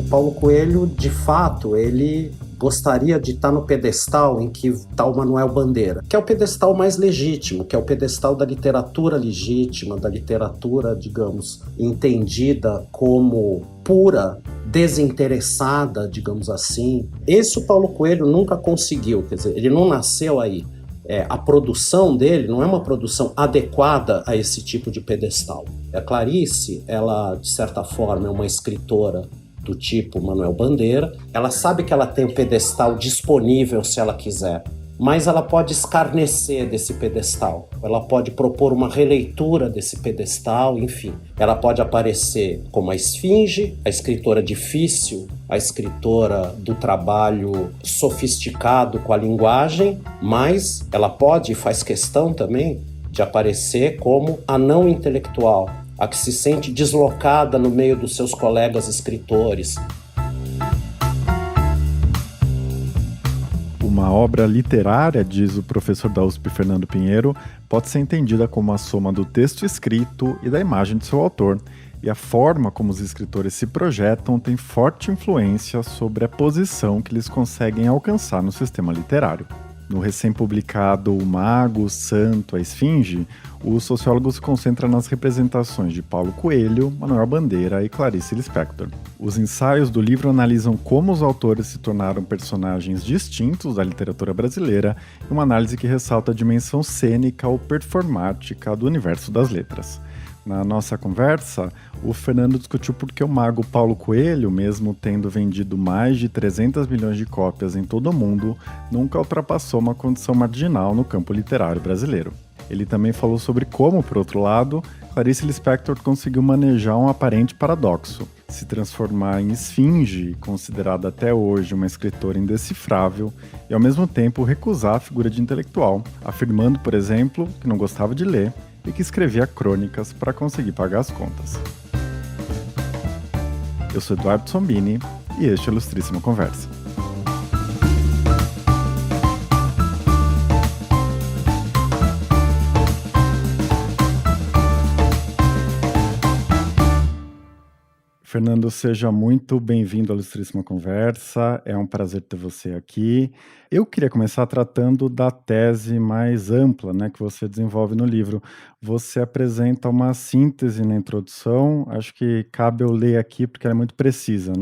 Paulo Coelho, de fato, ele gostaria de estar no pedestal em que está o Manuel Bandeira, que é o pedestal mais legítimo, que é o pedestal da literatura legítima, da literatura, digamos, entendida como pura, desinteressada, digamos assim. Esse o Paulo Coelho nunca conseguiu, quer dizer, ele não nasceu aí. A produção dele não é uma produção adequada a esse tipo de pedestal. A Clarice, ela, de certa forma, é uma escritora do tipo Manuel Bandeira. Ela sabe que ela tem o pedestal disponível se ela quiser, mas ela pode escarnecer desse pedestal. Ela pode propor uma releitura desse pedestal, enfim. Ela pode aparecer como a esfinge, a escritora difícil, a escritora do trabalho sofisticado com a linguagem, mas ela pode e faz questão também de aparecer como a não intelectual, a que se sente deslocada no meio dos seus colegas escritores. Uma obra literária, diz o professor da USP, Fernando Pinheiro, pode ser entendida como a soma do texto escrito e da imagem de seu autor, e a forma como os escritores se projetam tem forte influência sobre a posição que eles conseguem alcançar no sistema literário. No recém-publicado O Mago, o Santo, a Esfinge, o sociólogo se concentra nas representações de Paulo Coelho, Manuel Bandeira e Clarice Lispector. Os ensaios do livro analisam como os autores se tornaram personagens distintos da literatura brasileira e uma análise que ressalta a dimensão cênica ou performática do universo das letras. Na nossa conversa, o Fernando discutiu por que o mago Paulo Coelho, mesmo tendo vendido mais de 300 milhões de cópias em todo o mundo, nunca ultrapassou uma condição marginal no campo literário brasileiro. Ele também falou sobre como, por outro lado, Clarice Lispector conseguiu manejar um aparente paradoxo: se transformar em esfinge, considerada até hoje uma escritora indecifrável, e ao mesmo tempo recusar a figura de intelectual, afirmando, por exemplo, que não gostava de ler e que escrevia crônicas para conseguir pagar as contas. Eu sou Eduardo Sombini e este é o Ilustríssima Conversa. Fernando, seja muito bem-vindo à Ilustríssima Conversa, é um prazer ter você aqui. Eu queria começar tratando da tese mais ampla, que você desenvolve no livro. Você apresenta uma síntese na introdução, acho que cabe eu ler aqui porque ela é muito precisa,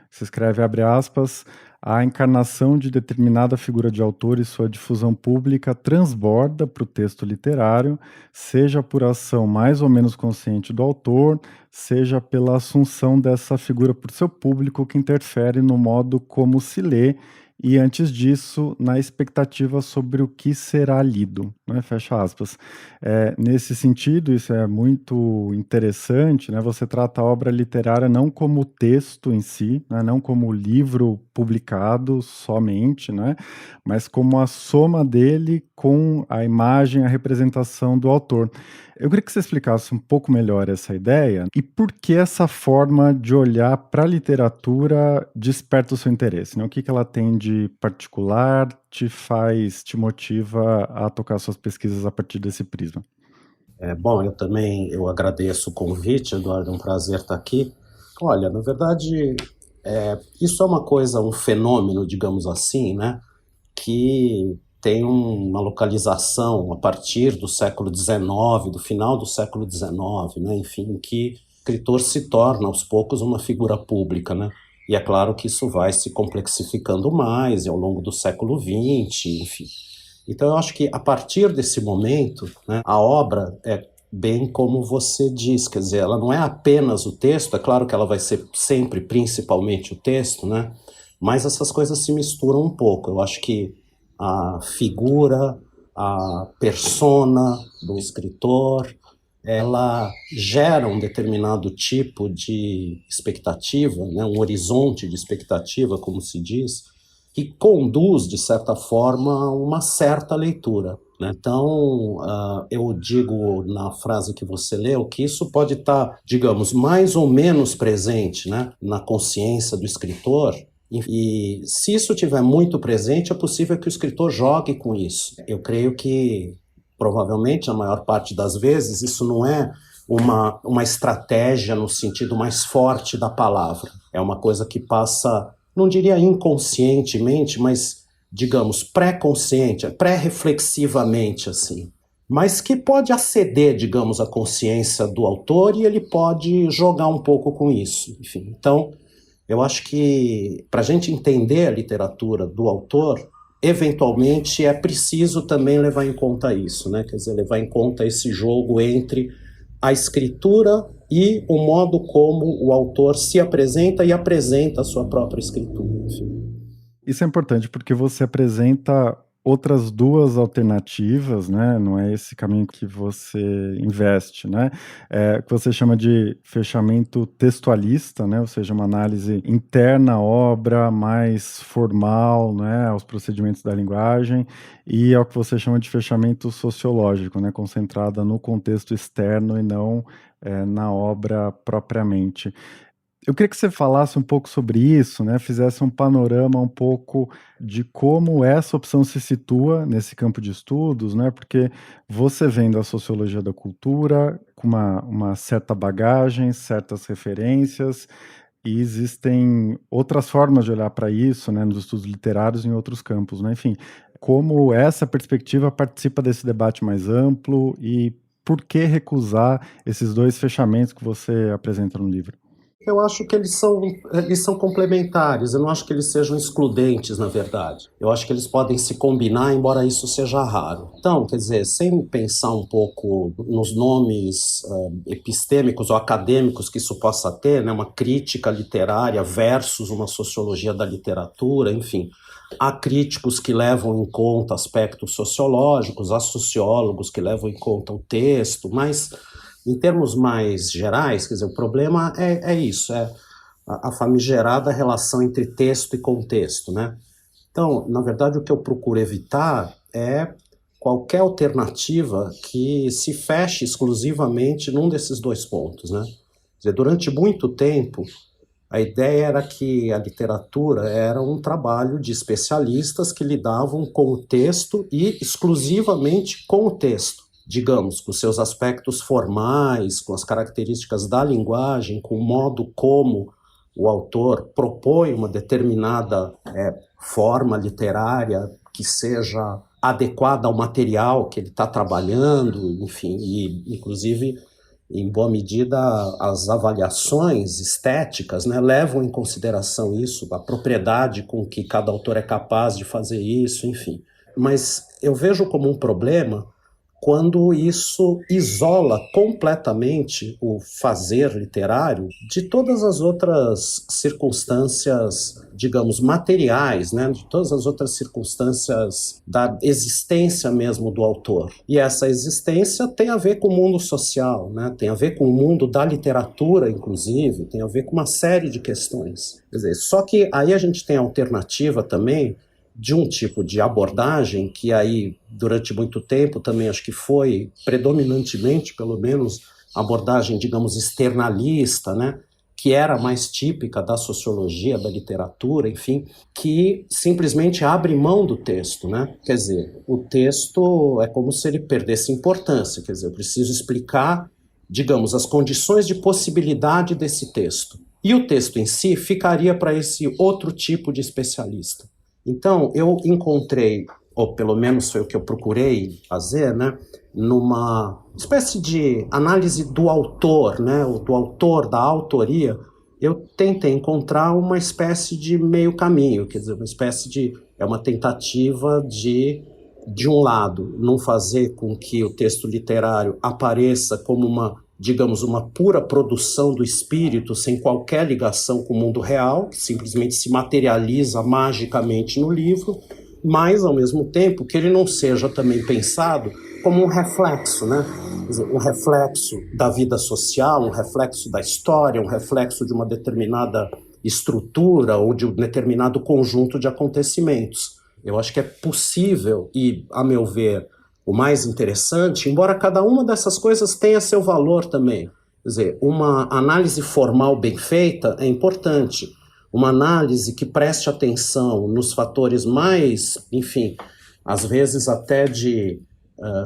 Você escreve, abre aspas, a encarnação de determinada figura de autor e sua difusão pública transborda para o texto literário, seja por ação mais ou menos consciente do autor, seja pela assunção dessa figura por seu público que interfere no modo como se lê e, antes disso, na expectativa sobre o que será lido, fecha aspas. Nesse sentido, isso é muito interessante, Você trata a obra literária não como texto em si, não como livro publicado somente, Mas como a soma dele com a imagem, a representação do autor. Eu queria que você explicasse um pouco melhor essa ideia e por que essa forma de olhar para a literatura desperta o seu interesse, O que ela tem de particular, te motiva a tocar suas pesquisas a partir desse prisma? Bom, eu agradeço o convite, Eduardo, é um prazer estar aqui. Olha, na verdade, isso é uma coisa, um fenômeno, digamos assim, que tem uma localização a partir do século XIX, do final do século XIX, enfim, em que o escritor se torna, aos poucos, uma figura pública, E é claro que isso vai se complexificando mais ao longo do século XX, enfim. Então, eu acho que, a partir desse momento, a obra é bem como você diz, quer dizer, ela não é apenas o texto, é claro que ela vai ser sempre, principalmente, o texto, Mas essas coisas se misturam um pouco. Eu acho que a figura, a persona do escritor, ela gera um determinado tipo de expectativa, um horizonte de expectativa, como se diz, que conduz, de certa forma, a uma certa leitura. Então, eu digo na frase que você leu que isso pode estar, digamos, mais ou menos presente, na consciência do escritor. E se isso estiver muito presente, é possível que o escritor jogue com isso. Eu creio que, provavelmente, a maior parte das vezes, isso não é uma estratégia no sentido mais forte da palavra. É uma coisa que passa, não diria inconscientemente, mas, digamos, pré-consciente, pré-reflexivamente, assim. Mas que pode aceder, digamos, à consciência do autor e ele pode jogar um pouco com isso. Enfim, então, eu acho que para a gente entender a literatura do autor, eventualmente é preciso também levar em conta isso, né? Quer dizer, levar em conta esse jogo entre a escritura e o modo como o autor se apresenta e apresenta a sua própria escritura. Enfim. Isso é importante porque você apresenta outras duas alternativas, né? Não é esse caminho que você investe, né? Que você chama de fechamento textualista, né? Ou seja, uma análise interna à obra, mais formal, né? Aos procedimentos da linguagem, e ao que você chama de fechamento sociológico, né? Concentrada no contexto externo e não na obra propriamente. Eu queria que você falasse um pouco sobre isso, né? Fizesse um panorama um pouco de como essa opção se situa nesse campo de estudos, né? Porque você vem da sociologia da cultura, com uma certa bagagem, certas referências, e existem outras formas de olhar para isso, né? Nos estudos literários e em outros campos, né? Enfim, como essa perspectiva participa desse debate mais amplo e por que recusar esses dois fechamentos que você apresenta no livro? Eu acho que eles são complementares, eu não acho que eles sejam excludentes, na verdade. Eu acho que eles podem se combinar, embora isso seja raro. Então, quer dizer, sem pensar um pouco nos nomes epistêmicos ou acadêmicos que isso possa ter, né, uma crítica literária versus uma sociologia da literatura, enfim. Há críticos que levam em conta aspectos sociológicos, há sociólogos que levam em conta o texto, mas em termos mais gerais, quer dizer, o problema é isso, é a famigerada relação entre texto e contexto, né? Então, na verdade, o que eu procuro evitar é qualquer alternativa que se feche exclusivamente num desses dois pontos, né? Quer dizer, durante muito tempo, a ideia era que a literatura era um trabalho de especialistas que lidavam com o texto e exclusivamente com o texto, digamos, com seus aspectos formais, com as características da linguagem, com o modo como o autor propõe uma determinada forma literária que seja adequada ao material que ele está trabalhando, enfim, e inclusive, em boa medida, as avaliações estéticas, né, levam em consideração isso, a propriedade com que cada autor é capaz de fazer isso, enfim. Mas eu vejo como um problema quando isso isola completamente o fazer literário de todas as outras circunstâncias, digamos, materiais, né? De todas as outras circunstâncias da existência mesmo do autor. E essa existência tem a ver com o mundo social, né? Tem a ver com o mundo da literatura, inclusive, tem a ver com uma série de questões. Quer dizer, só que aí a gente tem a alternativa também de um tipo de abordagem que aí, durante muito tempo, também acho que foi predominantemente, pelo menos, abordagem, digamos, externalista, né? Que era mais típica da sociologia, da literatura, enfim, que simplesmente abre mão do texto, né? Quer dizer, o texto é como se ele perdesse importância, quer dizer, eu preciso explicar, digamos, as condições de possibilidade desse texto. E o texto em si ficaria para esse outro tipo de especialista. Então, eu encontrei, ou pelo menos foi o que eu procurei fazer, né, numa espécie de análise do autor, né, do autor, da autoria, eu tentei encontrar uma espécie de meio caminho, quer dizer, uma espécie de, é uma tentativa de um lado, não fazer com que o texto literário apareça como uma, digamos, uma pura produção do espírito, sem qualquer ligação com o mundo real, que simplesmente se materializa magicamente no livro, mas, ao mesmo tempo, que ele não seja também pensado como um reflexo, né? Quer dizer, um reflexo da vida social, um reflexo da história, um reflexo de uma determinada estrutura ou de um determinado conjunto de acontecimentos. Eu acho que é possível e, a meu ver, o mais interessante, embora cada uma dessas coisas tenha seu valor também. Quer dizer, uma análise formal bem feita é importante. Uma análise que preste atenção nos fatores mais, enfim, às vezes até de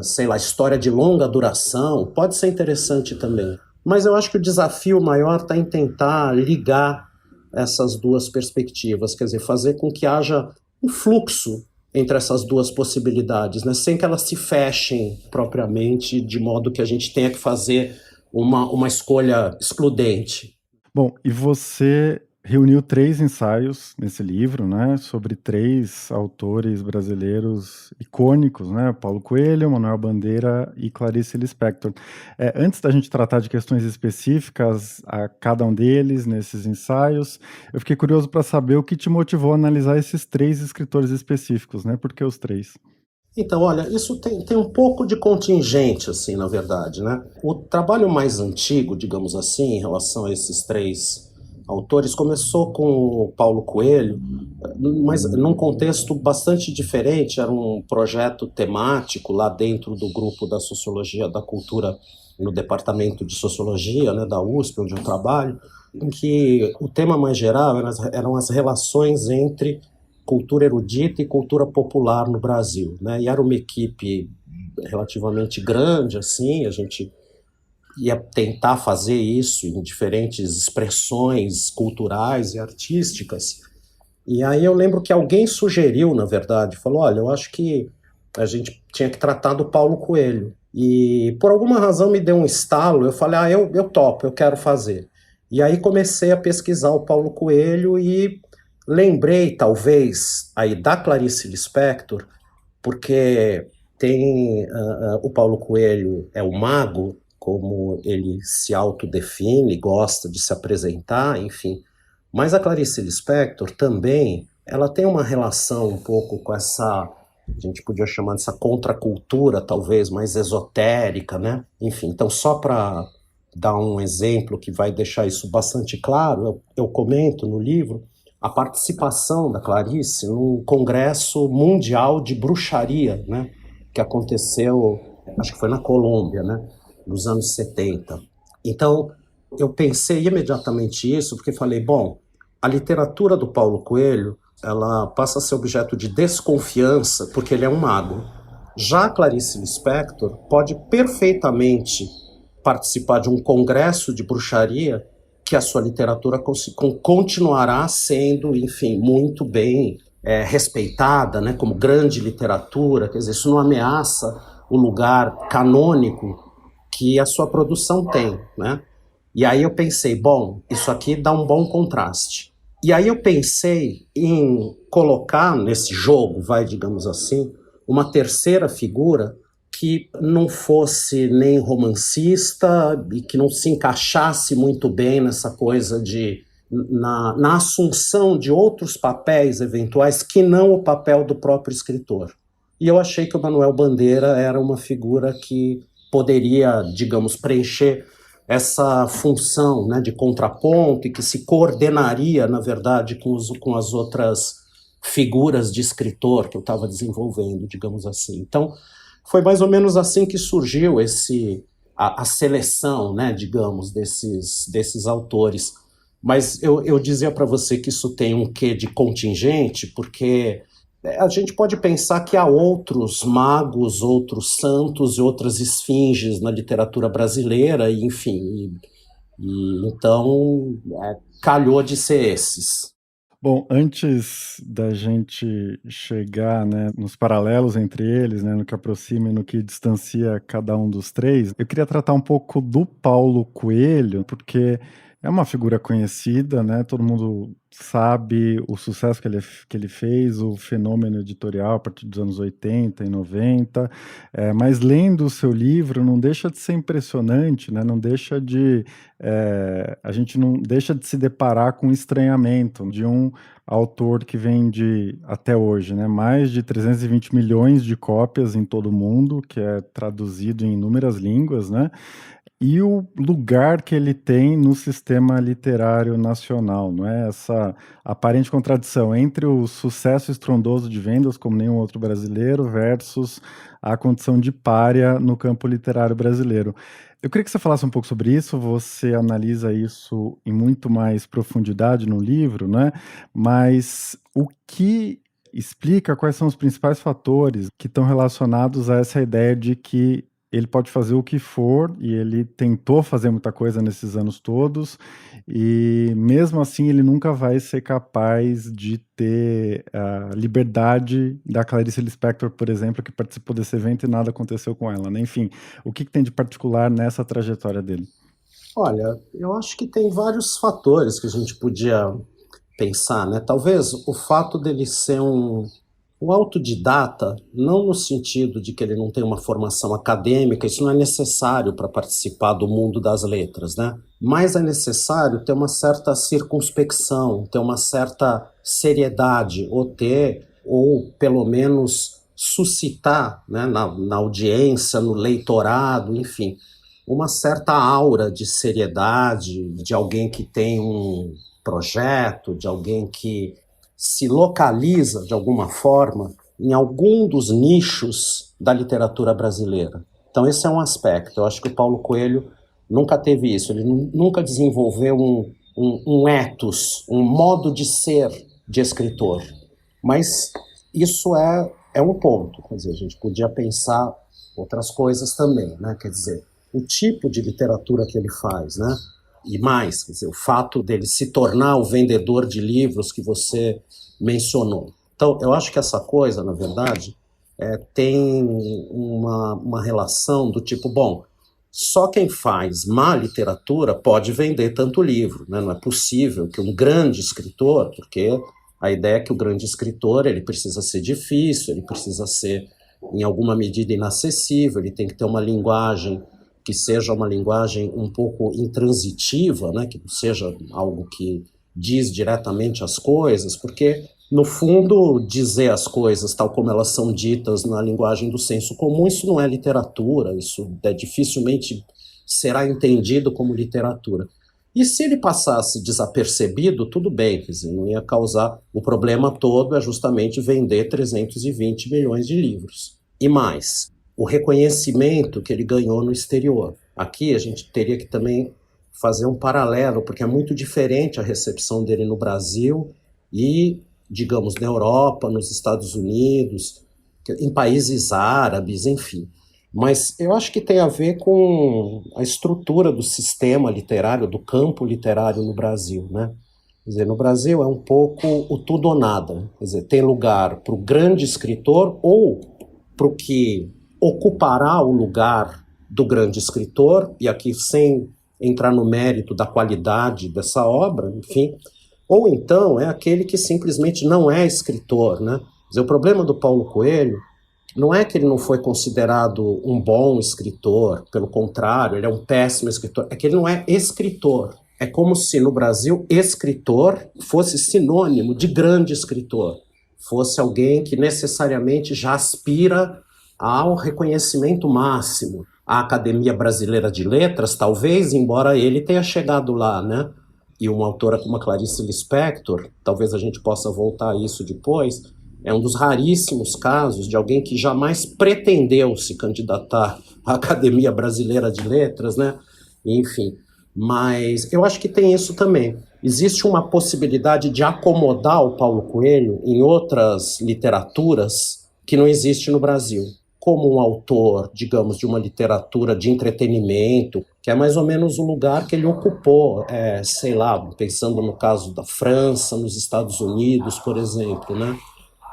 sei lá, história de longa duração, pode ser interessante também. Mas eu acho que o desafio maior está em tentar ligar essas duas perspectivas, quer dizer, fazer com que haja um fluxo entre essas duas possibilidades, né? Sem que elas se fechem propriamente, de modo que a gente tenha que fazer uma escolha excludente. Bom, e você reuniu 3 ensaios nesse livro, né, sobre 3 autores brasileiros icônicos, né, Paulo Coelho, Manuel Bandeira e Clarice Lispector. Antes da gente tratar de questões específicas a cada um deles nesses ensaios, eu fiquei curioso para saber o que te motivou a analisar esses 3 escritores específicos, né, por que os 3? Então, olha, isso tem um pouco de contingente, assim, na verdade, né? O trabalho mais antigo, digamos assim, em relação a esses 3 autores, começou com o Paulo Coelho, mas num contexto bastante diferente. Era um projeto temático lá dentro do grupo da Sociologia da Cultura, no departamento de Sociologia, né, da USP, onde eu trabalho, em que o tema mais geral eram as relações entre cultura erudita e cultura popular no Brasil, né? E era uma equipe relativamente grande, assim, a gente ia tentar fazer isso em diferentes expressões culturais e artísticas. E aí eu lembro que alguém sugeriu, na verdade, falou, olha, eu acho que a gente tinha que tratar do Paulo Coelho. E por alguma razão me deu um estalo, eu falei, eu topo, eu quero fazer. E aí comecei a pesquisar o Paulo Coelho e lembrei, talvez, aí da Clarice Lispector, porque tem o Paulo Coelho é o mago, como ele se autodefine, gosta de se apresentar, enfim. Mas a Clarice Lispector também, ela tem uma relação um pouco com essa, a gente podia chamar dessa contracultura, talvez, mais esotérica, né? Enfim, então só para dar um exemplo que vai deixar isso bastante claro, eu comento no livro a participação da Clarice num congresso mundial de bruxaria, né, que aconteceu, acho que foi na Colômbia, né, nos anos 70. Então, eu pensei imediatamente isso, porque falei, bom, a literatura do Paulo Coelho, ela passa a ser objeto de desconfiança, porque ele é um mago. Já a Clarice Lispector pode perfeitamente participar de um congresso de bruxaria que a sua literatura continuará sendo, enfim, muito bem respeitada, né, como grande literatura. Quer dizer, isso não ameaça o lugar canônico que a sua produção tem, né? E aí eu pensei, bom, isso aqui dá um bom contraste. E aí eu pensei em colocar nesse jogo, digamos assim, uma terceira figura que não fosse nem romancista e que não se encaixasse muito bem nessa coisa de na assunção de outros papéis eventuais que não o papel do próprio escritor. E eu achei que o Manuel Bandeira era uma figura que poderia, digamos, preencher essa função, né, de contraponto e que se coordenaria, na verdade, com as outras figuras de escritor que eu estava desenvolvendo, digamos assim. Então, foi mais ou menos assim que surgiu a seleção, né, digamos, desses autores. Mas eu dizia para você que isso tem um quê de contingente, porque a gente pode pensar que há outros magos, outros santos e outras esfinges na literatura brasileira, e, enfim, então calhou de ser esses. Bom, antes da gente chegar, né, nos paralelos entre eles, né, no que aproxima e no que distancia cada um dos 3, eu queria tratar um pouco do Paulo Coelho, porque é uma figura conhecida, né, todo mundo sabe o sucesso que ele fez, o fenômeno editorial a partir dos anos 80 e 90, mas lendo o seu livro não deixa de ser impressionante, né, não deixa de... a gente não deixa de se deparar com estranhamento de um autor que vende até hoje, né, mais de 320 milhões de cópias em todo o mundo, que é traduzido em inúmeras línguas, né, e o lugar que ele tem no sistema literário nacional, não é? Essa aparente contradição entre o sucesso estrondoso de vendas, como nenhum outro brasileiro, versus a condição de pária no campo literário brasileiro. Eu queria que você falasse um pouco sobre isso, você analisa isso em muito mais profundidade no livro, né? Mas o que explica quais são os principais fatores que estão relacionados a essa ideia de que ele pode fazer o que for, e ele tentou fazer muita coisa nesses anos todos, e mesmo assim ele nunca vai ser capaz de ter a liberdade da Clarice Lispector, por exemplo, que participou desse evento e nada aconteceu com ela, né? Enfim, o que tem de particular nessa trajetória dele? Olha, eu acho que tem vários fatores que a gente podia pensar, né? Talvez o fato dele ser um autodidata, não no sentido de que ele não tem uma formação acadêmica, isso não é necessário para participar do mundo das letras, né? Mas é necessário ter uma certa circunspecção, ter uma certa seriedade, ou pelo menos suscitar, né, na audiência, no leitorado, enfim, uma certa aura de seriedade, de alguém que tem um projeto, de alguém que se localiza de alguma forma em algum dos nichos da literatura brasileira. Então esse é um aspecto. Eu acho que o Paulo Coelho nunca teve isso, ele nunca desenvolveu um ethos, um modo de ser de escritor. Mas isso é um ponto, quer dizer, a gente podia pensar outras coisas também, né? Quer dizer, o tipo de literatura que ele faz, né? E mais, quer dizer, o fato dele se tornar o vendedor de livros que você mencionou. Então, eu acho que essa coisa, na verdade, tem uma relação do tipo, bom, só quem faz má literatura pode vender tanto livro, né? Não é possível que um grande escritor, porque a ideia é que o grande escritor ele precisa ser difícil, ele precisa ser, em alguma medida, inacessível, ele tem que ter uma linguagem que seja uma linguagem um pouco intransitiva, né? Que não seja algo que diz diretamente as coisas, porque, no fundo, dizer as coisas tal como elas são ditas na linguagem do senso comum, isso não é literatura, isso dificilmente será entendido como literatura. E se ele passasse desapercebido, tudo bem, quer dizer, não ia causar... O problema todo é justamente vender 320 milhões de livros. E mais, o reconhecimento que ele ganhou no exterior. Aqui a gente teria que também fazer um paralelo, porque é muito diferente a recepção dele no Brasil e, digamos, na Europa, nos Estados Unidos, em países árabes, enfim. Mas eu acho que tem a ver com a estrutura do sistema literário, do campo literário no Brasil, né? Quer dizer, no Brasil é um pouco o tudo ou nada. Quer dizer, tem lugar para o grande escritor ou para o que ocupará o lugar do grande escritor, e aqui sem entrar no mérito da qualidade dessa obra, enfim, ou então é aquele que simplesmente não é escritor, né? Quer dizer, o problema do Paulo Coelho não é que ele não foi considerado um bom escritor, pelo contrário, ele é um péssimo escritor, é que ele não é escritor. É como se no Brasil escritor fosse sinônimo de grande escritor, fosse alguém que necessariamente já aspira ao reconhecimento máximo. A Academia Brasileira de Letras, talvez, embora ele tenha chegado lá, né? E uma autora como a Clarice Lispector, talvez a gente possa voltar a isso depois, é um dos raríssimos casos de alguém que jamais pretendeu se candidatar à Academia Brasileira de Letras, né? Enfim, mas eu acho que tem isso também. Existe uma possibilidade de acomodar o Paulo Coelho em outras literaturas que não existe no Brasil, como um autor, digamos, de uma literatura de entretenimento, que é mais ou menos o lugar que ele ocupou, sei lá, pensando no caso da França, nos Estados Unidos, por exemplo, né?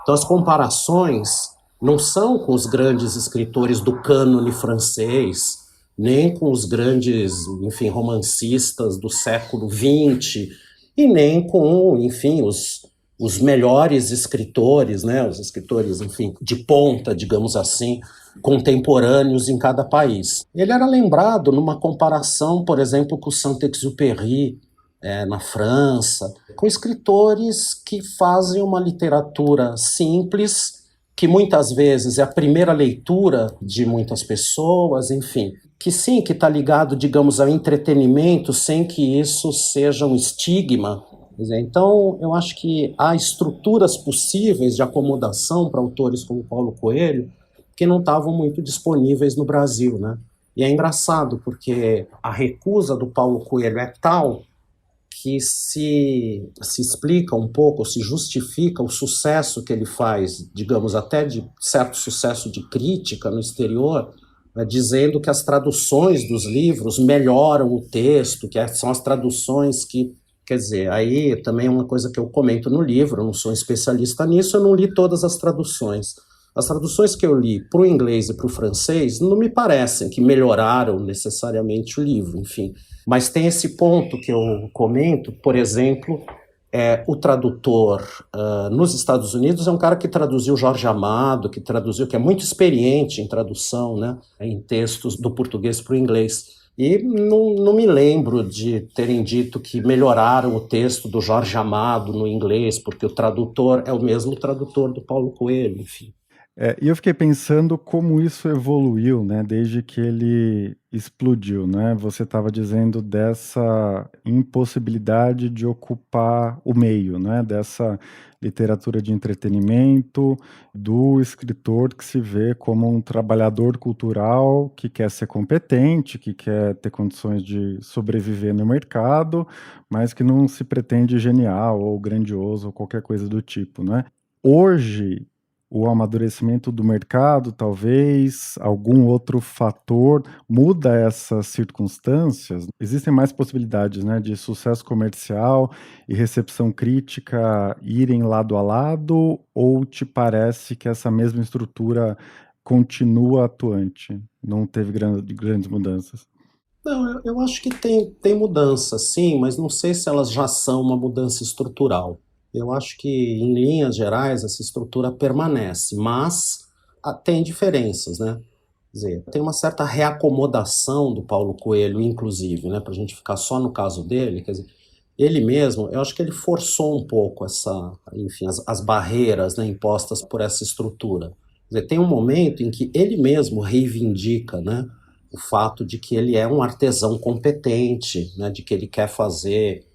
Então as comparações não são com os grandes escritores do cânone francês, nem com os grandes, enfim, romancistas do século XX, e nem com, enfim, os melhores escritores, né, os escritores, enfim, de ponta, digamos assim, contemporâneos em cada país. Ele era lembrado numa comparação, por exemplo, com o Saint-Exupéry, na França, com escritores que fazem uma literatura simples, que muitas vezes é a primeira leitura de muitas pessoas, enfim, que sim, que está ligado, digamos, ao entretenimento, sem que isso seja um estigma. Então, eu acho que há estruturas possíveis de acomodação para autores como Paulo Coelho que não estavam muito disponíveis no Brasil, né? E é engraçado, porque a recusa do Paulo Coelho é tal que se explica um pouco, se justifica o sucesso que ele faz, digamos, até de certo sucesso de crítica no exterior, né, dizendo que as traduções dos livros melhoram o texto, que são as traduções que... Quer dizer, aí também é uma coisa que eu comento no livro, eu não sou um especialista nisso, eu não li todas as traduções. As traduções que eu li para o inglês e para o francês não me parecem que melhoraram necessariamente o livro, enfim. Mas tem esse ponto que eu comento, por exemplo, o tradutor nos Estados Unidos é um cara que traduziu Jorge Amado, que é muito experiente em tradução, né, em textos do português para o inglês. E não me lembro de terem dito que melhoraram o texto do Jorge Amado no inglês, porque o tradutor é o mesmo tradutor do Paulo Coelho, enfim. E eu fiquei pensando como isso evoluiu, né, desde que ele explodiu, né? Você estava dizendo dessa impossibilidade de ocupar o meio, né? Dessa literatura de entretenimento, do escritor que se vê como um trabalhador cultural que quer ser competente, que quer ter condições de sobreviver no mercado, mas que não se pretende genial ou grandioso ou qualquer coisa do tipo, né? Hoje, o amadurecimento do mercado, talvez, algum outro fator muda essas circunstâncias? Existem mais possibilidades, né, de sucesso comercial e recepção crítica irem lado a lado, ou te parece que essa mesma estrutura continua atuante? Não teve grandes mudanças? Não, eu acho que tem mudança, sim, mas não sei se elas já são uma mudança estrutural. Eu acho que, em linhas gerais, essa estrutura permanece, mas tem diferenças, né? Quer dizer, tem uma certa reacomodação do Paulo Coelho, inclusive, né? Para a gente ficar só no caso dele, quer dizer, ele mesmo, eu acho que ele forçou um pouco enfim, as barreiras, né, impostas por essa estrutura. Quer dizer, tem um momento em que ele mesmo reivindica, né, o fato de que ele é um artesão competente, né, de que ele quer fazer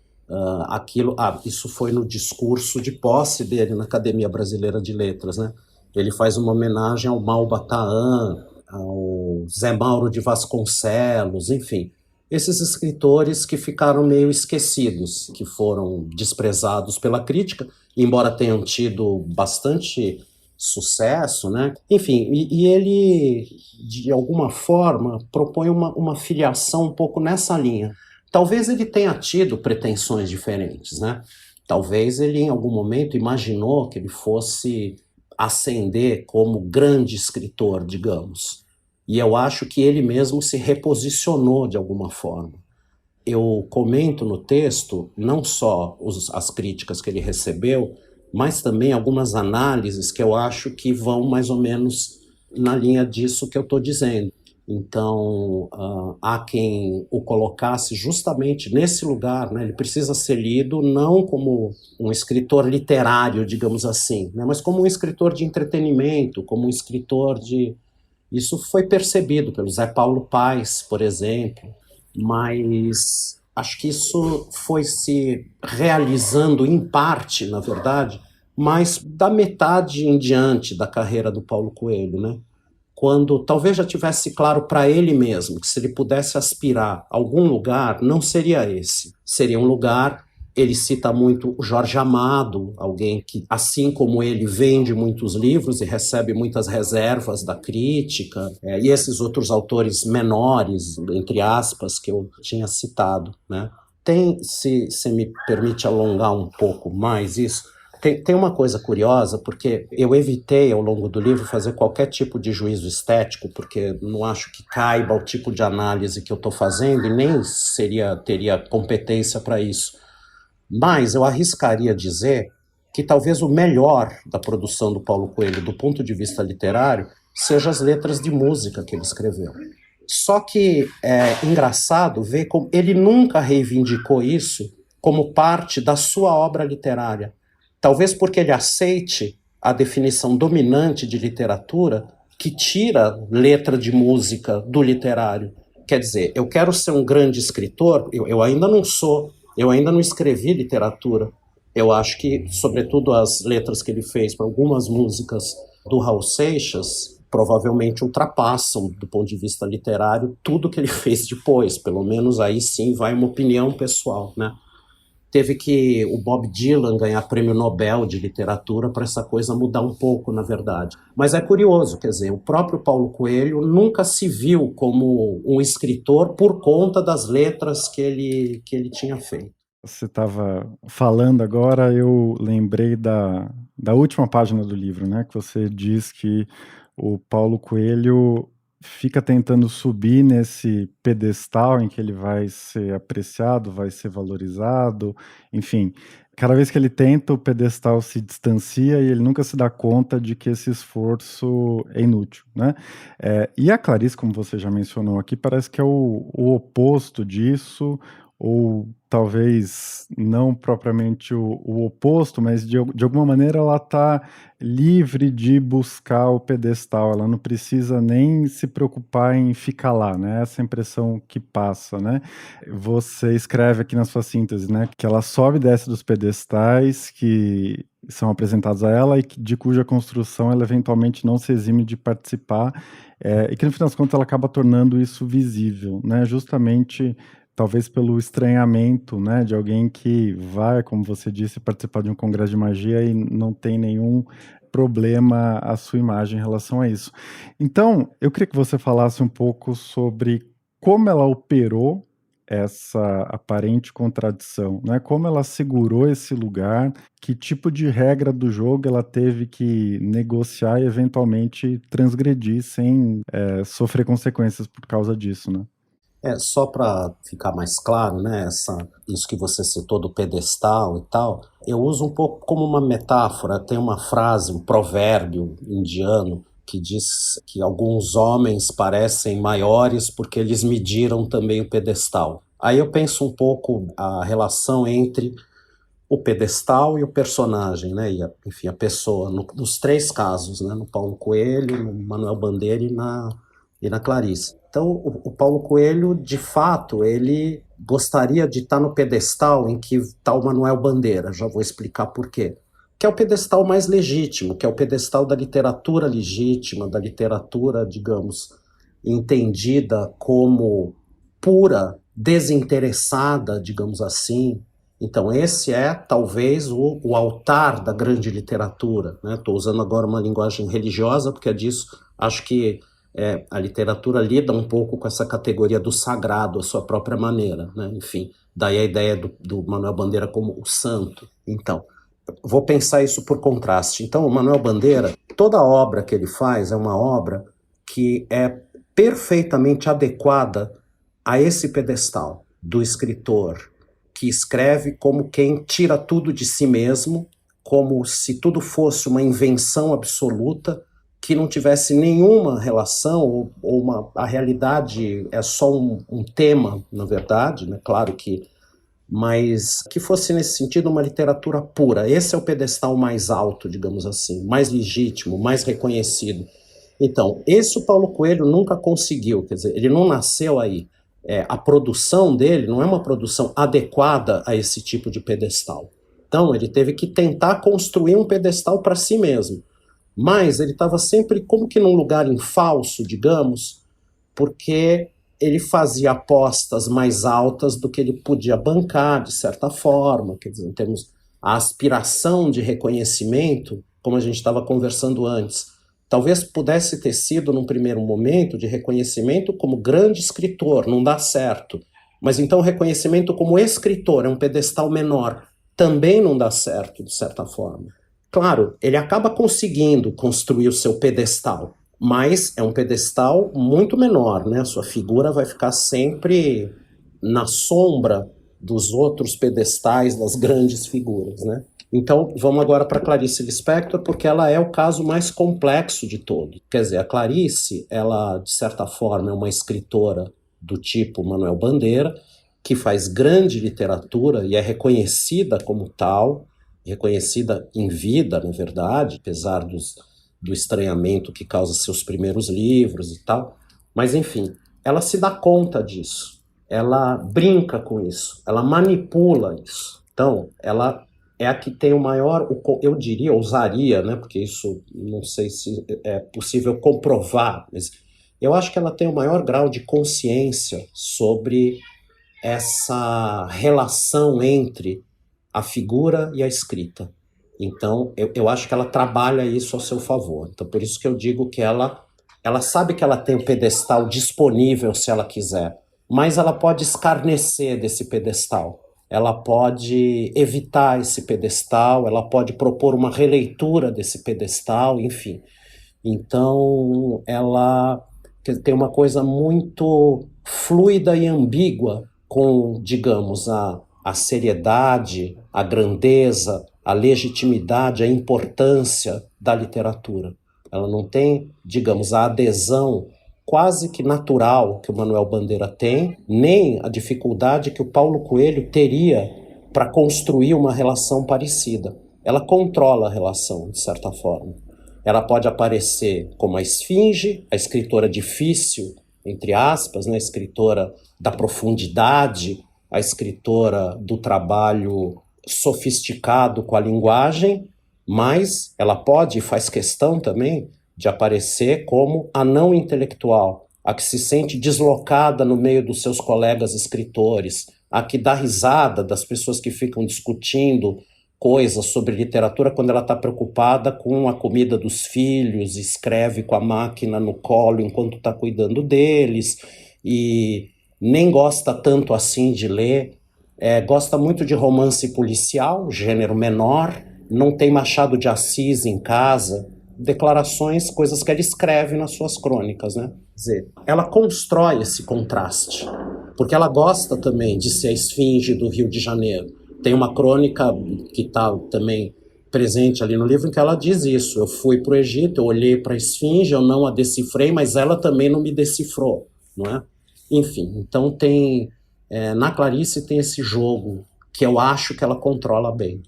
aquilo. Isso foi no discurso de posse dele na Academia Brasileira de Letras, né? Ele faz uma homenagem ao Malba Tahan, ao Zé Mauro de Vasconcelos, enfim, esses escritores que ficaram meio esquecidos, que foram desprezados pela crítica, embora tenham tido bastante sucesso, né? Enfim, e ele, de alguma forma, propõe uma filiação um pouco nessa linha. Talvez ele tenha tido pretensões diferentes, né? Talvez ele, em algum momento, imaginou que ele fosse ascender como grande escritor, digamos. E eu acho que ele mesmo se reposicionou de alguma forma. Eu comento no texto não só as críticas que ele recebeu, mas também algumas análises que eu acho que vão mais ou menos na linha disso que eu estou dizendo. Então, há quem o colocasse justamente nesse lugar, né? Ele precisa ser lido não como um escritor literário, digamos assim, né? Mas como um escritor de entretenimento, como um escritor de... Isso foi percebido pelo Zé Paulo Paes, por exemplo, mas acho que isso foi se realizando em parte, na verdade, mas da metade em diante da carreira do Paulo Coelho, né? Quando talvez já tivesse claro para ele mesmo que se ele pudesse aspirar a algum lugar, não seria esse. Seria um lugar, ele cita muito o Jorge Amado, alguém que, assim como ele, vende muitos livros e recebe muitas reservas da crítica, e esses outros autores menores, entre aspas, que eu tinha citado, né? Se me permite alongar um pouco mais isso, tem uma coisa curiosa, porque eu evitei ao longo do livro fazer qualquer tipo de juízo estético, porque não acho que caiba o tipo de análise que eu estou fazendo e nem teria competência para isso. Mas eu arriscaria dizer que talvez o melhor da produção do Paulo Coelho, do ponto de vista literário, seja as letras de música que ele escreveu. Só que é engraçado ver como ele nunca reivindicou isso como parte da sua obra literária. Talvez porque ele aceite a definição dominante de literatura que tira letra de música do literário. Quer dizer, eu quero ser um grande escritor, eu ainda não sou, eu ainda não escrevi literatura. Eu acho que, sobretudo, as letras que ele fez para algumas músicas do Raul Seixas provavelmente ultrapassam, do ponto de vista literário, tudo que ele fez depois. Pelo menos aí sim vai uma opinião pessoal, né? teve que o Bob Dylan ganhar prêmio Nobel de literatura para essa coisa mudar um pouco, na verdade. Mas é curioso, quer dizer, o próprio Paulo Coelho nunca se viu como um escritor por conta das letras que ele tinha feito. Você estava falando agora, eu lembrei da última página do livro, né? Que você diz que o Paulo Coelho fica tentando subir nesse pedestal em que ele vai ser apreciado, vai ser valorizado, enfim. Cada vez que ele tenta, o pedestal se distancia e ele nunca se dá conta de que esse esforço é inútil, né? E a Clarice, como você já mencionou aqui, parece que é o oposto disso, ou talvez não propriamente o oposto, mas de alguma maneira ela está livre de buscar o pedestal, ela não precisa nem se preocupar em ficar lá, né? Essa é a impressão que passa, né? Você escreve aqui na sua síntese, né, que ela sobe e desce dos pedestais que são apresentados a ela e de cuja construção ela eventualmente não se exime de participar, e que no final das contas ela acaba tornando isso visível, né? Justamente talvez pelo estranhamento, né, de alguém que vai, como você disse, participar de um congresso de magia e não tem nenhum problema a sua imagem em relação a isso. Então, eu queria que você falasse um pouco sobre como ela operou essa aparente contradição, né? Como ela segurou esse lugar, que tipo de regra do jogo ela teve que negociar e eventualmente transgredir sem sofrer consequências por causa disso, né? Só para ficar mais claro, né, isso que você citou do pedestal e tal, eu uso um pouco como uma metáfora. Tem uma frase, um provérbio indiano que diz que alguns homens parecem maiores porque eles mediram também o pedestal. Aí eu penso um pouco a relação entre o pedestal e o personagem, né, enfim, a pessoa, nos três casos, né, no Paulo Coelho, no Manuel Bandeira e na Clarice. Então, o Paulo Coelho, de fato, ele gostaria de estar no pedestal em que está o Manuel Bandeira, já vou explicar por quê. Que é o pedestal mais legítimo, que é o pedestal da literatura legítima, da literatura, digamos, entendida como pura, desinteressada, digamos assim. Então, esse é, talvez, o altar da grande literatura. Estou usando agora uma linguagem religiosa, porque é disso, acho que a literatura lida um pouco com essa categoria do sagrado, a sua própria maneira, né? Enfim, daí a ideia do Manuel Bandeira como o santo. Então, vou pensar isso por contraste. Então, o Manuel Bandeira, toda obra que ele faz é uma obra que é perfeitamente adequada a esse pedestal do escritor, que escreve como quem tira tudo de si mesmo, como se tudo fosse uma invenção absoluta, que não tivesse nenhuma relação, a realidade é só um tema, na verdade, né? Claro que, mas que fosse nesse sentido uma literatura pura. Esse é o pedestal mais alto, digamos assim, mais legítimo, mais reconhecido. Então, esse o Paulo Coelho nunca conseguiu, quer dizer, ele não nasceu aí. A produção dele não é uma produção adequada a esse tipo de pedestal. Então, ele teve que tentar construir um pedestal para si mesmo. Mas ele estava sempre como que num lugar em falso, digamos, porque ele fazia apostas mais altas do que ele podia bancar, de certa forma, quer dizer, em termos a aspiração de reconhecimento, como a gente estava conversando antes, talvez pudesse ter sido, num primeiro momento, de reconhecimento como grande escritor, não dá certo. Mas então o reconhecimento como escritor é um pedestal menor, também não dá certo, de certa forma. Claro, ele acaba conseguindo construir o seu pedestal, mas é um pedestal muito menor, né? A sua figura vai ficar sempre na sombra dos outros pedestais das grandes figuras, né? Então, vamos agora para Clarice Lispector, porque ela é o caso mais complexo de todos. Quer dizer, a Clarice, ela, de certa forma, é uma escritora do tipo Manuel Bandeira, que faz grande literatura e é reconhecida como tal, reconhecida em vida, na verdade, apesar do estranhamento que causa seus primeiros livros e tal. Mas, enfim, ela se dá conta disso, ela brinca com isso, ela manipula isso. Então, ela é a que tem o maior, eu diria, ousaria, né, porque isso não sei se é possível comprovar, mas eu acho que ela tem o maior grau de consciência sobre essa relação entre a figura e a escrita. Então, eu acho que ela trabalha isso a seu favor. Então, por isso que eu digo que ela sabe que ela tem o pedestal disponível se ela quiser, mas ela pode escarnecer desse pedestal. Ela pode evitar esse pedestal, ela pode propor uma releitura desse pedestal, enfim. Então, ela tem uma coisa muito fluida e ambígua com, digamos, a seriedade, a grandeza, a legitimidade, a importância da literatura. Ela não tem, digamos, a adesão quase que natural que o Manuel Bandeira tem, nem a dificuldade que o Paulo Coelho teria para construir uma relação parecida. Ela controla a relação, de certa forma. Ela pode aparecer como a esfinge, a escritora difícil, entre aspas, né? A escritora da profundidade, a escritora do trabalho sofisticado com a linguagem, mas ela pode e faz questão também de aparecer como a não intelectual, a que se sente deslocada no meio dos seus colegas escritores, a que dá risada das pessoas que ficam discutindo coisas sobre literatura quando ela está preocupada com a comida dos filhos, escreve com a máquina no colo enquanto está cuidando deles, e nem gosta tanto assim de ler, gosta muito de romance policial, gênero menor, não tem Machado de Assis em casa, declarações, coisas que ela escreve nas suas crônicas, né? Quer dizer, ela constrói esse contraste, porque ela gosta também de ser a esfinge do Rio de Janeiro. Tem uma crônica que está também presente ali no livro em que ela diz isso. Eu fui para o Egito, eu olhei para a esfinge, eu não a decifrei, mas ela também não me decifrou, não é? Enfim, então tem... na Clarice tem esse jogo que eu acho que ela controla bem.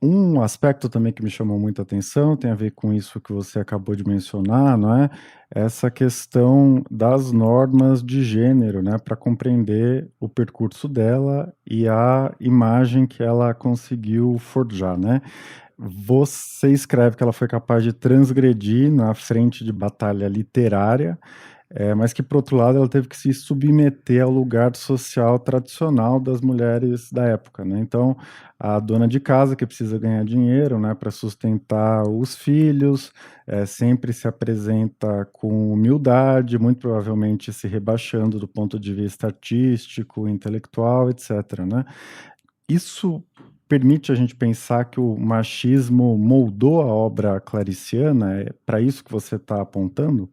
Um aspecto também que me chamou muita atenção tem a ver com isso que você acabou de mencionar, não é? Essa questão das normas de gênero, né, para compreender o percurso dela e a imagem que ela conseguiu forjar, né? Você escreve que ela foi capaz de transgredir na frente de batalha literária, mas que, por outro lado, ela teve que se submeter ao lugar social tradicional das mulheres da época, né? Então, a dona de casa que precisa ganhar dinheiro, né, para sustentar os filhos, sempre se apresenta com humildade, muito provavelmente se rebaixando do ponto de vista artístico, intelectual, etc., né? Isso permite a gente pensar que o machismo moldou a obra clariciana? É para isso que você está apontando?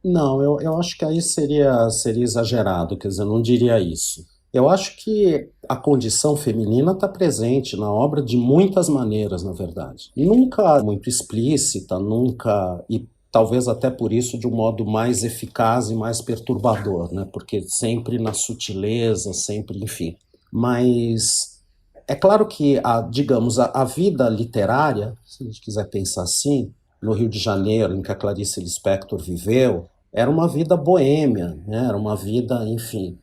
Não, eu acho que aí seria exagerado, quer dizer, eu não diria isso. Eu acho que a condição feminina está presente na obra de muitas maneiras, na verdade. Nunca muito explícita, nunca, e talvez até por isso de um modo mais eficaz e mais perturbador, né? Porque sempre na sutileza, sempre, enfim. Mas é claro que, digamos, a vida literária, se a gente quiser pensar assim, no Rio de Janeiro, em que a Clarice Lispector viveu, era uma vida boêmia, né? Era uma vida, enfim,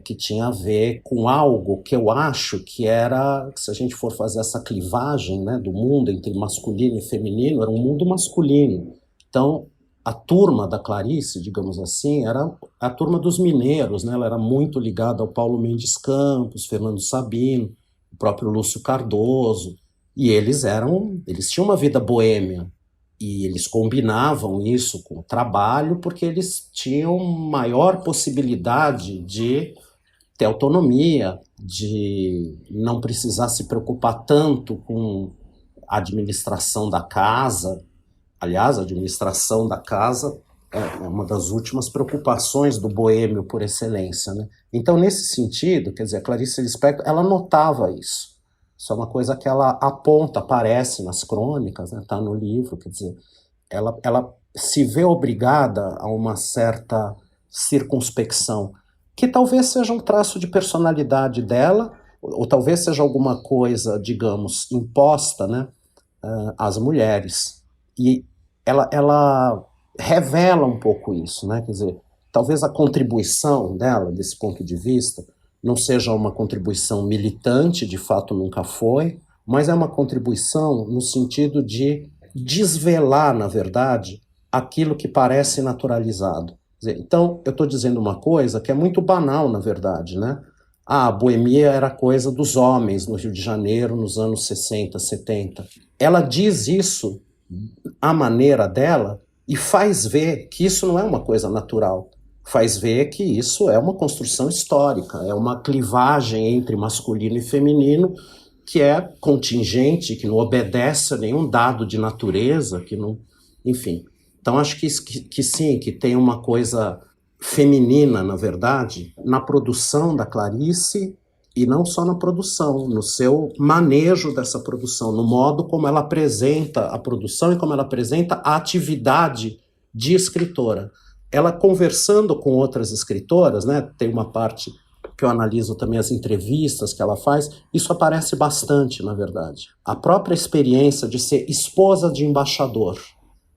que tinha a ver com algo que eu acho que era, se a gente for fazer essa clivagem, né, do mundo entre masculino e feminino, era um mundo masculino. Então, a turma da Clarice, digamos assim, era a turma dos mineiros, né? Ela era muito ligada ao Paulo Mendes Campos, Fernando Sabino, o próprio Lúcio Cardoso, e eles tinham uma vida boêmia, e eles combinavam isso com o trabalho porque eles tinham maior possibilidade de ter autonomia, de não precisar se preocupar tanto com a administração da casa. Aliás, a administração da casa é uma das últimas preocupações do boêmio por excelência, né? Então, nesse sentido, quer dizer, a Clarice Lispector, ela notava isso. Isso é uma coisa que ela aponta, aparece nas crônicas, né? Tá no livro, quer dizer, ela se vê obrigada a uma certa circunspecção, que talvez seja um traço de personalidade dela, ou talvez seja alguma coisa, digamos, imposta, né, às mulheres. E ela revela um pouco isso, né? Quer dizer, talvez a contribuição dela, desse ponto de vista, não seja uma contribuição militante, de fato nunca foi, mas é uma contribuição no sentido de desvelar, na verdade, aquilo que parece naturalizado. Quer dizer, então, eu estou dizendo uma coisa que é muito banal, na verdade, né? a boemia era coisa dos homens no Rio de Janeiro nos anos 60, 70. Ela diz isso à maneira dela e faz ver que isso não é uma coisa natural. Faz ver que isso é uma construção histórica, é uma clivagem entre masculino e feminino que é contingente, que não obedece a nenhum dado de natureza, que não, enfim. Então acho que sim, que tem uma coisa feminina, na verdade, na produção da Clarice, e não só na produção, no seu manejo dessa produção, no modo como ela apresenta a produção e como ela apresenta a atividade de escritora. Ela conversando com outras escritoras, né, tem uma parte que eu analiso também as entrevistas que ela faz, isso aparece bastante, na verdade. A própria experiência de ser esposa de embaixador.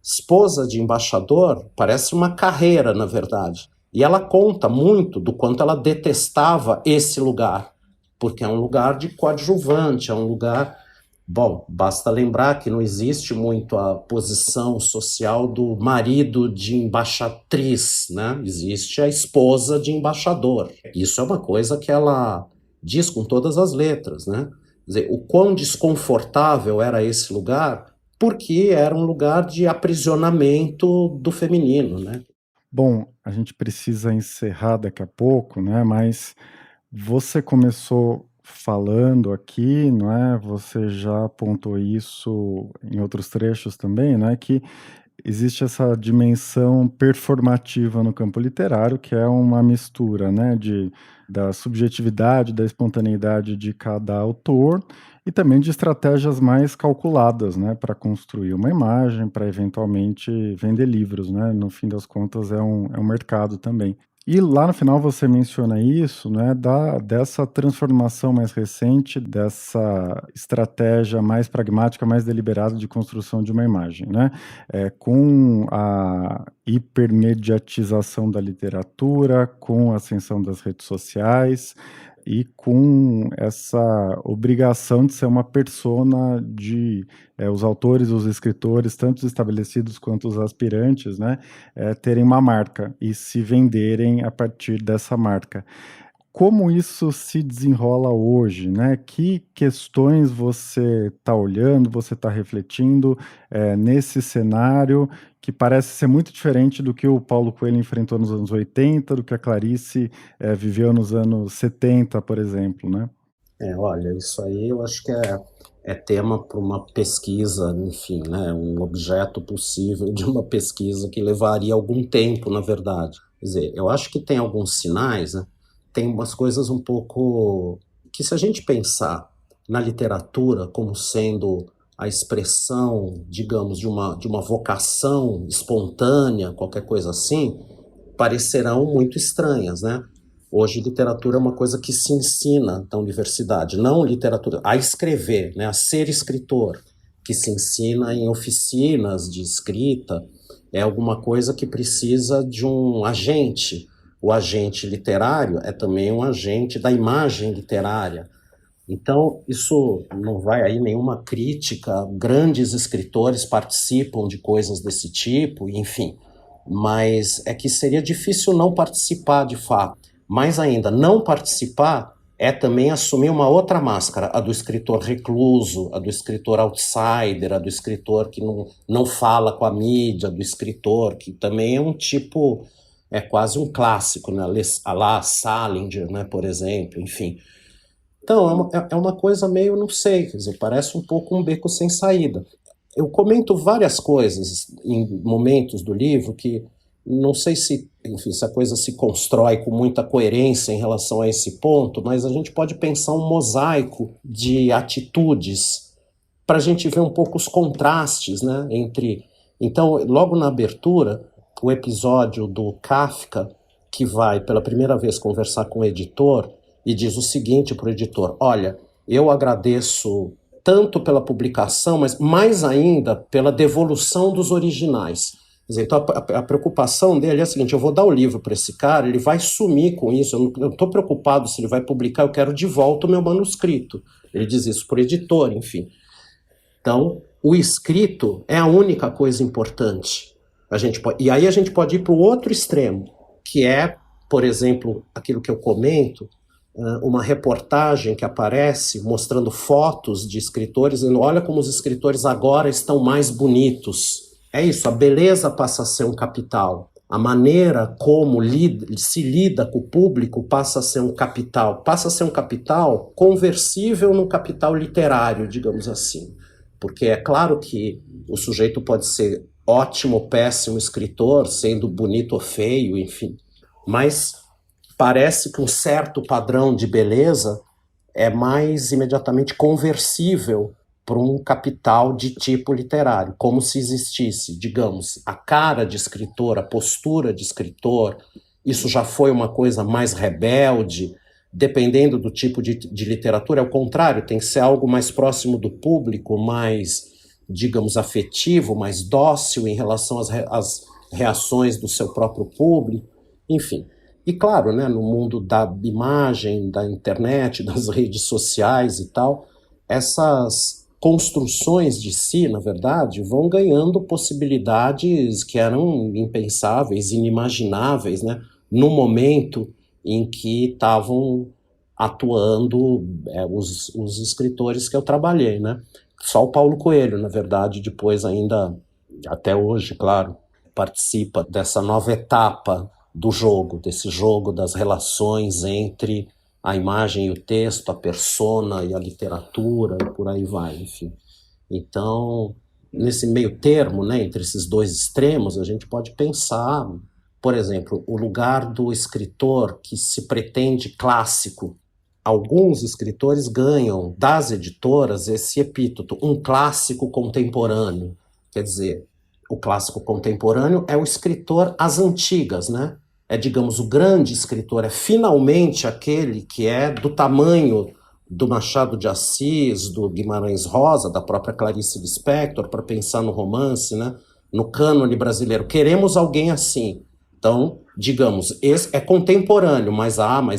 Esposa de embaixador parece uma carreira, na verdade. E ela conta muito do quanto ela detestava esse lugar, porque é um lugar de coadjuvante, é um lugar... Bom, basta lembrar que não existe muito a posição social do marido de embaixatriz, né? Existe a esposa de embaixador. Isso é uma coisa que ela diz com todas as letras, né? Quer dizer, o quão desconfortável era esse lugar, porque era um lugar de aprisionamento do feminino, né? Bom, a gente precisa encerrar daqui a pouco, né? Mas você começou falando aqui, não é? Você já apontou isso em outros trechos também, né? Que existe essa dimensão performativa no campo literário, que é uma mistura, né, da subjetividade, da espontaneidade de cada autor e também de estratégias mais calculadas, né, para construir uma imagem, para eventualmente vender livros, né? No fim das contas é um mercado também. E lá no final você menciona isso, né, dessa transformação mais recente, dessa estratégia mais pragmática, mais deliberada de construção de uma imagem, né? Com a hipermediatização da literatura, com a ascensão das redes sociais e com essa obrigação de ser uma persona de os autores, os escritores, tanto os estabelecidos quanto os aspirantes, né, terem uma marca e se venderem a partir dessa marca. Como isso se desenrola hoje, né? Que questões você está olhando, você está refletindo nesse cenário que parece ser muito diferente do que o Paulo Coelho enfrentou nos anos 80, do que a Clarice viveu nos anos 70, por exemplo, né? Olha, isso aí eu acho que é tema para uma pesquisa, enfim, né, um objeto possível de uma pesquisa que levaria algum tempo, na verdade. Quer dizer, eu acho que tem alguns sinais, né, tem umas coisas um pouco que, se a gente pensar na literatura como sendo a expressão, digamos, de uma vocação espontânea, qualquer coisa assim, parecerão muito estranhas, né? Hoje, literatura é uma coisa que se ensina na universidade, não literatura, a escrever, né, a ser escritor, que se ensina em oficinas de escrita, é alguma coisa que precisa de um agente. O agente literário é também um agente da imagem literária. Então, isso não vai aí nenhuma crítica, grandes escritores participam de coisas desse tipo, enfim, mas é que seria difícil não participar de fato. Mais ainda, não participar é também assumir uma outra máscara, a do escritor recluso, a do escritor outsider, a do escritor que não fala com a mídia, do escritor que também é um tipo, é quase um clássico, né? A lá Salinger, né, por exemplo, enfim. Então, é uma coisa meio, não sei, quer dizer, parece um pouco um beco sem saída. Eu comento várias coisas em momentos do livro que não sei se, enfim, se a coisa se constrói com muita coerência em relação a esse ponto, mas a gente pode pensar um mosaico de atitudes para a gente ver um pouco os contrastes, né, entre... Então, logo na abertura, o episódio do Kafka, que vai pela primeira vez conversar com o editor e diz o seguinte para o editor: olha, eu agradeço tanto pela publicação, mas mais ainda pela devolução dos originais. Quer dizer, então a preocupação dele é a seguinte: eu vou dar o livro para esse cara, ele vai sumir com isso, eu não estou preocupado se ele vai publicar, eu quero de volta o meu manuscrito. Ele diz isso para o editor, enfim. Então, o escrito é a única coisa importante. E aí a gente pode ir para o outro extremo, que é, por exemplo, aquilo que eu comento, uma reportagem que aparece mostrando fotos de escritores, dizendo, olha como os escritores agora estão mais bonitos. É isso, a beleza passa a ser um capital. A maneira como se lida com o público passa a ser um capital. Passa a ser um capital conversível no capital literário, digamos assim. Porque é claro que o sujeito pode ser ótimo ou péssimo escritor, sendo bonito ou feio, enfim. Mas parece que um certo padrão de beleza é mais imediatamente conversível para um capital de tipo literário, como se existisse, digamos, a cara de escritor, a postura de escritor. Isso já foi uma coisa mais rebelde, dependendo do tipo de literatura, é o contrário, tem que ser algo mais próximo do público, mais, digamos, afetivo, mais dócil em relação às reações do seu próprio público, enfim. E claro, né, no mundo da imagem, da internet, das redes sociais e tal, essas construções de si, na verdade, vão ganhando possibilidades que eram impensáveis, inimagináveis, né, no momento em que estavam atuando os escritores que eu trabalhei, né? Só o Paulo Coelho, na verdade, depois ainda, até hoje, claro, participa dessa nova etapa do jogo, desse jogo das relações entre a imagem e o texto, a persona e a literatura, e por aí vai, enfim. Então, nesse meio termo, né, entre esses dois extremos, a gente pode pensar, por exemplo, o lugar do escritor que se pretende clássico. Alguns escritores ganham das editoras esse epíteto, um clássico contemporâneo. Quer dizer, o clássico contemporâneo é o escritor às antigas, né? É, digamos, o grande escritor, é finalmente aquele que é do tamanho do Machado de Assis, do Guimarães Rosa, da própria Clarice Lispector, para pensar no romance, né? No cânone brasileiro. Queremos alguém assim. Então, digamos, esse é contemporâneo, mas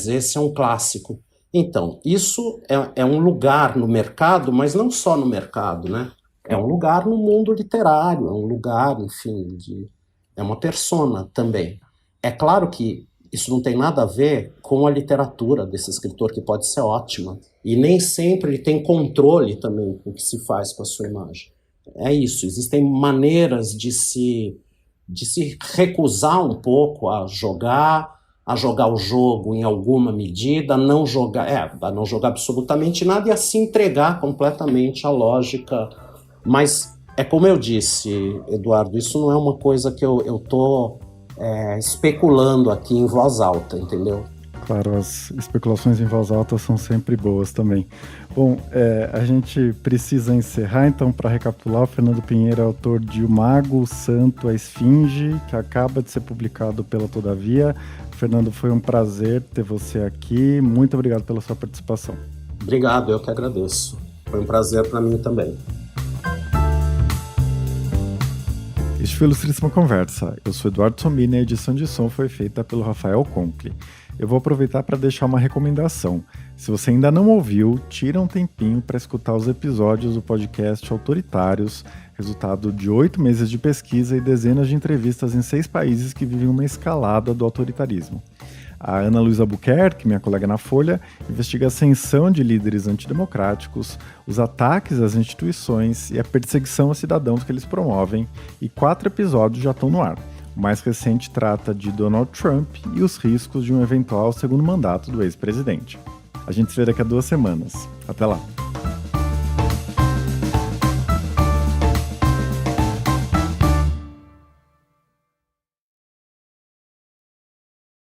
esse é um clássico. Então, isso é um lugar no mercado, mas não só no mercado, né? É um lugar no mundo literário, é um lugar, enfim, é uma persona também. É claro que isso não tem nada a ver com a literatura desse escritor, que pode ser ótima. E nem sempre ele tem controle também com o que se faz com a sua imagem. É isso, existem maneiras de se recusar um pouco a jogar o jogo em alguma medida, a não jogar absolutamente nada e a se entregar completamente à lógica. Mas é como eu disse, Eduardo, isso não é uma coisa que eu estou especulando aqui em voz alta, entendeu? Claro, as especulações em voz alta são sempre boas também. Bom, a gente precisa encerrar, então, para recapitular, o Fernando Pinheiro é autor de O Mago, o Santo, a Esfinge, que acaba de ser publicado pela Todavia. Fernando, foi um prazer ter você aqui. Muito obrigado pela sua participação. Obrigado, eu que agradeço. Foi um prazer para mim também. Este foi o Ilustríssima Conversa. Eu sou Eduardo Sombini e a edição de som foi feita pelo Rafael Conkle. Eu vou aproveitar para deixar uma recomendação. Se você ainda não ouviu, tira um tempinho para escutar os episódios do podcast Autoritários, resultado de 8 meses de pesquisa e dezenas de entrevistas em 6 países que vivem uma escalada do autoritarismo. A Ana Luísa Albuquerque, minha colega na Folha, investiga a ascensão de líderes antidemocráticos, os ataques às instituições e a perseguição a cidadãos que eles promovem, e 4 episódios já estão no ar. O mais recente trata de Donald Trump e os riscos de um eventual segundo mandato do ex-presidente. A gente se vê daqui a 2 semanas. Até lá!